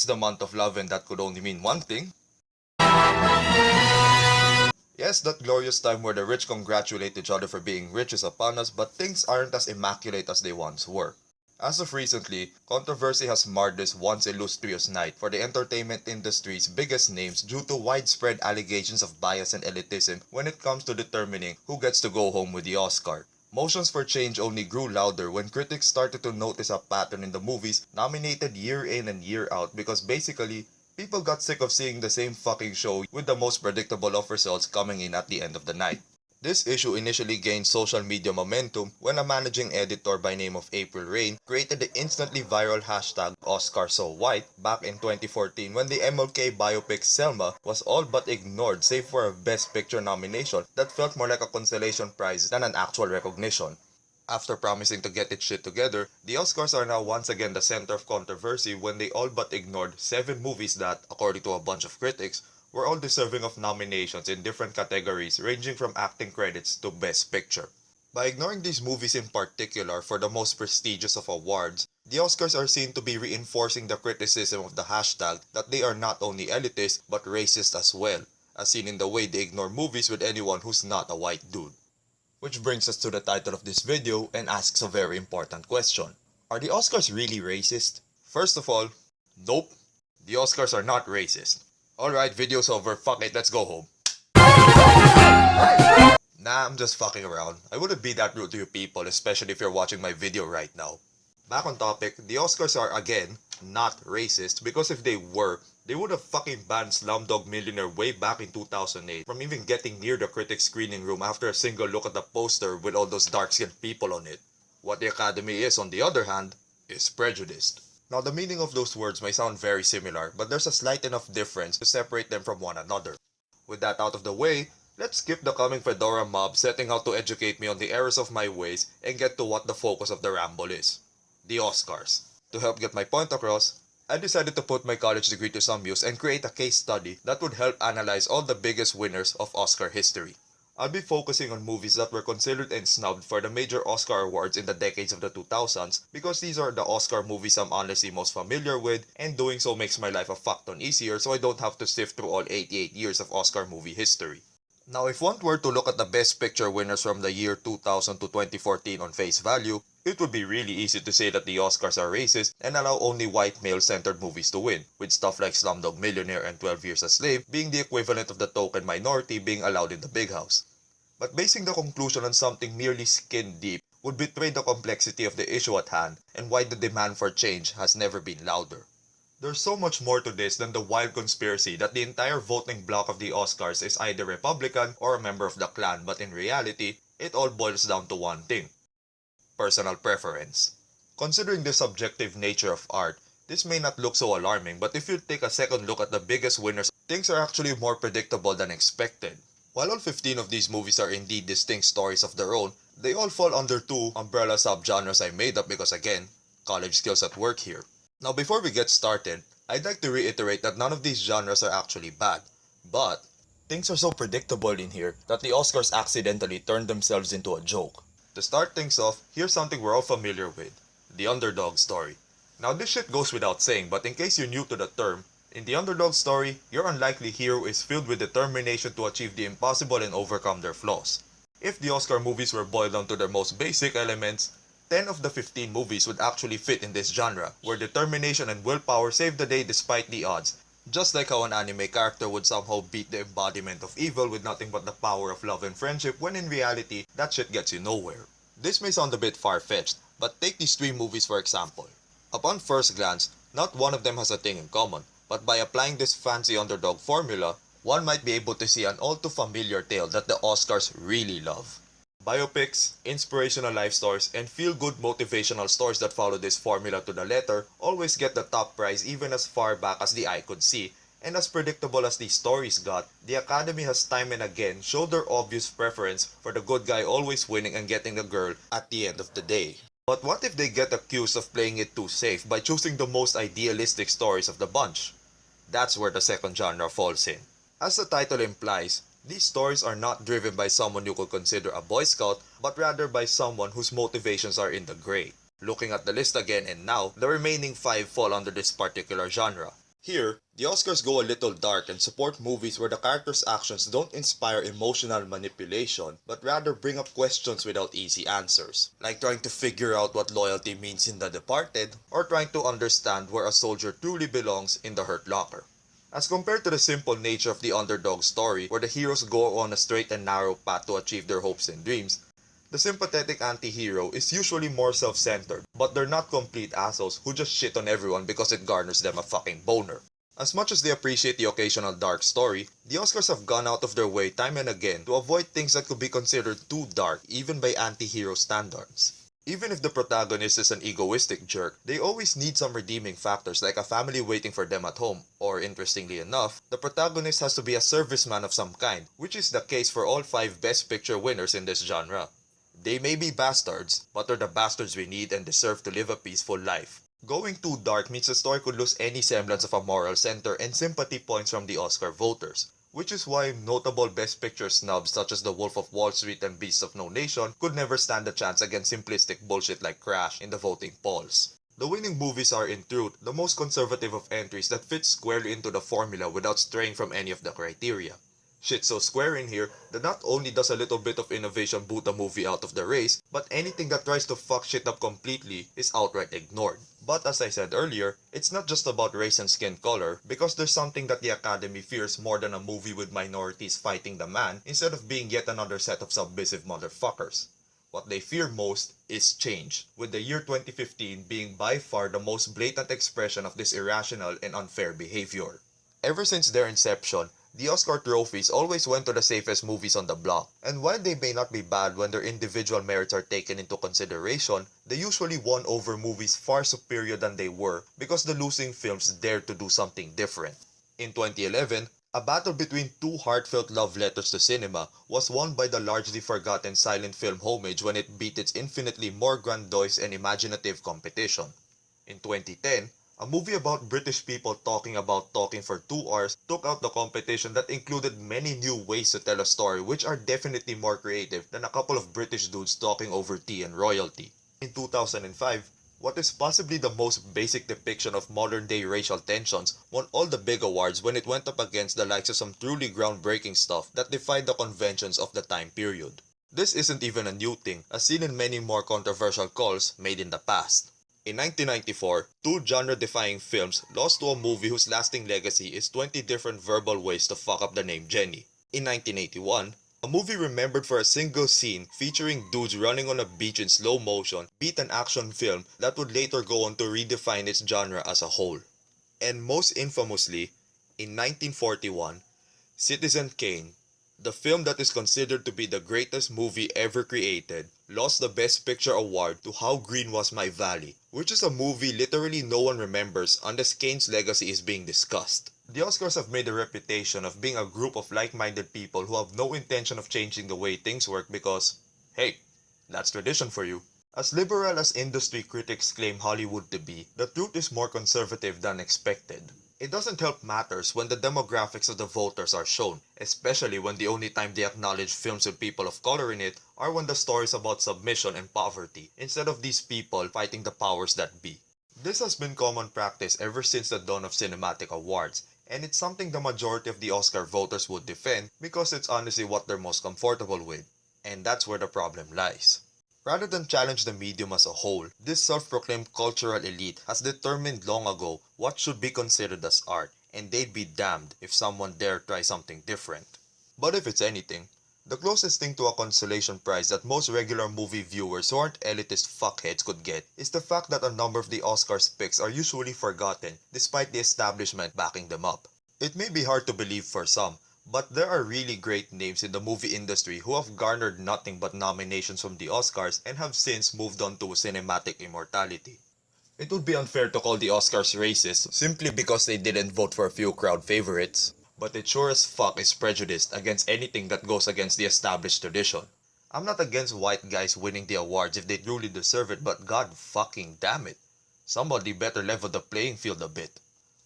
the month of love and that could only mean one thing. Yes, that glorious time where the rich congratulate each other for being rich is upon us, but things aren't as immaculate as they once were. As of recently, controversy has marred this once illustrious night for the entertainment industry's biggest names due to widespread allegations of bias and elitism when it comes to determining who gets to go home with the Oscar. Motions for change only grew louder when critics started to notice a pattern in the movies nominated year in and year out because basically, people got sick of seeing the same fucking show with the most predictable of results coming in at the end of the night. This issue initially gained social media momentum when a managing editor by name of April Rain created the instantly viral hashtag #OscarSoWhite back in 2014 when the MLK biopic Selma was all but ignored save for a Best Picture nomination that felt more like a consolation prize than an actual recognition. After promising to get its shit together, the Oscars are now once again the center of controversy when they all but ignored 7 movies that, according to a bunch of critics, were all deserving of nominations in different categories ranging from acting credits to Best Picture. By ignoring these movies in particular for the most prestigious of awards, the Oscars are seen to be reinforcing the criticism of the hashtag that they are not only elitist but racist as well, as seen in the way they ignore movies with anyone who's not a white dude. Which brings us to the title of this video and asks a very important question. Are the Oscars really racist? First of all, nope. The Oscars are not racist. Alright, video's over, fuck it, let's go home. Nah, I'm just fucking around. I wouldn't be that rude to you people, especially if you're watching my video right now. Back on topic, the Oscars are again, not racist because if they were, they would have fucking banned Slumdog Millionaire way back in 2008 from even getting near the critics screening room after a single look at the poster with all those dark-skinned people on it. What the Academy is, on the other hand, is prejudiced. Now the meaning of those words may sound very similar, but there's a slight enough difference to separate them from one another. With that out of the way, let's skip the coming Fedora mob setting out to educate me on the errors of my ways and get to what the focus of the ramble is. The Oscars. To help get my point across, I decided to put my college degree to some use and create a case study that would help analyze all the biggest winners of Oscar history. I'll be focusing on movies that were considered and snubbed for the major Oscar awards in the decades of the 2000s because these are the Oscar movies I'm honestly most familiar with, and doing so makes my life a fuck ton easier so I don't have to sift through all 88 years of Oscar movie history. Now if one were to look at the Best Picture winners from the year 2000 to 2014 on face value, it would be really easy to say that the Oscars are racist and allow only white male-centered movies to win, with stuff like Slumdog Millionaire and 12 Years a Slave being the equivalent of the token minority being allowed in the big house. But basing the conclusion on something merely skin deep would betray the complexity of the issue at hand and why the demand for change has never been louder. There's so much more to this than the wild conspiracy that the entire voting block of the Oscars is either Republican or a member of the Klan, but in reality, it all boils down to one thing: personal preference. Considering the subjective nature of art, this may not look so alarming, but if you take a second look at the biggest winners, things are actually more predictable than expected. While all 15 of these movies are indeed distinct stories of their own, they all fall under 2 umbrella subgenres I made up because again, college skills at work here. Now before we get started, I'd like to reiterate that none of these genres are actually bad, but things are so predictable in here that the Oscars accidentally turned themselves into a joke. To start things off, here's something we're all familiar with: the underdog story. Now this shit goes without saying, but in case you're new to the term, in the underdog story, your unlikely hero is filled with determination to achieve the impossible and overcome their flaws. If the Oscar movies were boiled down to their most basic elements, 10 of the 15 movies would actually fit in this genre, where determination and willpower save the day despite the odds. Just like how an anime character would somehow beat the embodiment of evil with nothing but the power of love and friendship, when in reality, that shit gets you nowhere. This may sound a bit far-fetched, but take these 3 movies for example. Upon first glance, not one of them has a thing in common, but by applying this fancy underdog formula, one might be able to see an all too familiar tale that the Oscars really love. Biopics, inspirational life stories, and feel-good motivational stories that follow this formula to the letter always get the top prize even as far back as the eye could see, and as predictable as these stories got, the Academy has time and again showed their obvious preference for the good guy always winning and getting the girl at the end of the day. But what if they get accused of playing it too safe by choosing the most idealistic stories of the bunch? That's where the second genre falls in. As the title implies, these stories are not driven by someone you could consider a Boy Scout, but rather by someone whose motivations are in the gray. Looking at the list again, and now, the remaining 5 fall under this particular genre. Here, the Oscars go a little dark and support movies where the characters' actions don't inspire emotional manipulation, but rather bring up questions without easy answers, like trying to figure out what loyalty means in The Departed, or trying to understand where a soldier truly belongs in The Hurt Locker. As compared to the simple nature of the underdog story, where the heroes go on a straight and narrow path to achieve their hopes and dreams, the sympathetic anti-hero is usually more self-centered, but they're not complete assholes who just shit on everyone because it garners them a fucking boner. As much as they appreciate the occasional dark story, the Oscars have gone out of their way time and again to avoid things that could be considered too dark even by anti-hero standards. Even if the protagonist is an egoistic jerk, they always need some redeeming factors like a family waiting for them at home, or interestingly enough, the protagonist has to be a serviceman of some kind, which is the case for all 5 Best Picture winners in this genre. They may be bastards, but they're the bastards we need and deserve to live a peaceful life. Going too dark means the story could lose any semblance of a moral center and sympathy points from the Oscar voters, which is why notable Best Picture snubs such as The Wolf of Wall Street and Beasts of No Nation could never stand a chance against simplistic bullshit like Crash in the voting polls. The winning movies are in truth the most conservative of entries that fit squarely into the formula without straying from any of the criteria. Shit so square in here that not only does a little bit of innovation boot a movie out of the race, but anything that tries to fuck shit up completely is outright ignored. But as I said earlier, it's not just about race and skin color, because there's something that the Academy fears more than a movie with minorities fighting the man instead of being yet another set of submissive motherfuckers. What they fear most is change, with the year 2015 being by far the most blatant expression of this irrational and unfair behavior. Ever since their inception, the Oscar trophies always went to the safest movies on the block, and while they may not be bad when their individual merits are taken into consideration, they usually won over movies far superior than they were because the losing films dared to do something different. In 2011, a battle between 2 heartfelt love letters to cinema was won by the largely forgotten silent film Homage when it beat its infinitely more grandiose and imaginative competition. In 2010, a movie about British people talking about talking for 2 hours took out the competition that included many new ways to tell a story which are definitely more creative than a couple of British dudes talking over tea and royalty. In 2005, what is possibly the most basic depiction of modern-day racial tensions won all the big awards when it went up against the likes of some truly groundbreaking stuff that defied the conventions of the time period. This isn't even a new thing, as seen in many more controversial calls made in the past. In 1994, 2 genre-defying films lost to a movie whose lasting legacy is 20 different verbal ways to fuck up the name Jenny. In 1981, a movie remembered for a single scene featuring dudes running on a beach in slow motion beat an action film that would later go on to redefine its genre as a whole. And most infamously, in 1941, Citizen Kane, the film that is considered to be the greatest movie ever created, lost the Best Picture award to How Green Was My Valley, which is a movie literally no one remembers unless Kane's legacy is being discussed. The Oscars have made a reputation of being a group of like-minded people who have no intention of changing the way things work because, hey, that's tradition for you. As liberal as industry critics claim Hollywood to be, the truth is more conservative than expected. It doesn't help matters when the demographics of the voters are shown, especially when the only time they acknowledge films with people of color in it are when the stories about submission and poverty, instead of these people fighting the powers that be. This has been common practice ever since the dawn of cinematic awards, and it's something the majority of the Oscar voters would defend because it's honestly what they're most comfortable with. And that's where the problem lies. Rather than challenge the medium as a whole, this self-proclaimed cultural elite has determined long ago what should be considered as art, and they'd be damned if someone dare try something different. But if it's anything, the closest thing to a consolation prize that most regular movie viewers who aren't elitist fuckheads could get is the fact that a number of the Oscars picks are usually forgotten despite the establishment backing them up. It may be hard to believe for some, but there are really great names in the movie industry who have garnered nothing but nominations from the Oscars and have since moved on to cinematic immortality. It would be unfair to call the Oscars racist simply because they didn't vote for a few crowd favorites, but it sure as fuck is prejudiced against anything that goes against the established tradition. I'm not against white guys winning the awards if they truly deserve it, but god fucking damn it. Somebody better level the playing field a bit.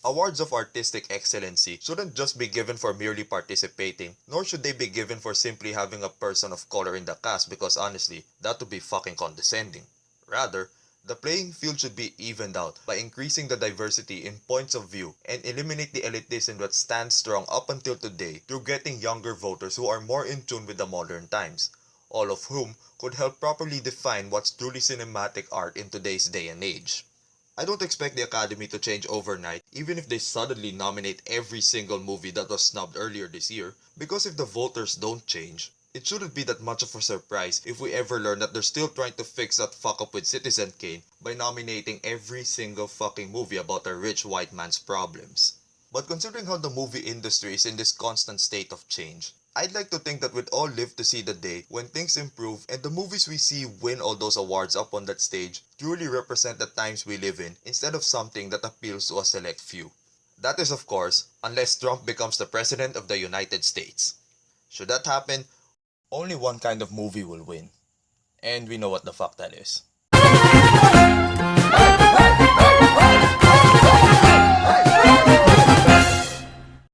Awards of artistic excellency shouldn't just be given for merely participating, nor should they be given for simply having a person of color in the cast because honestly, that would be fucking condescending. Rather, The playing field should be evened out by increasing the diversity in points of view and eliminate the elitism that stands strong up until today through getting younger voters who are more in tune with the modern times, all of whom could help properly define what's truly cinematic art in today's day and age. I don't expect the Academy to change overnight, even if they suddenly nominate every single movie that was snubbed earlier this year, because if the voters don't change, it shouldn't be that much of a surprise if we ever learn that they're still trying to fix that fuck up with Citizen Kane by nominating every single fucking movie about a rich white man's problems. But considering how the movie industry is in this constant state of change, I'd like to think that we'd all live to see the day when things improve and the movies we see win all those awards up on that stage truly represent the times we live in instead of something that appeals to a select few. That is, of course, unless Trump becomes the President of the United States. Should that happen, only one kind of movie will win. And we know what the fuck that is.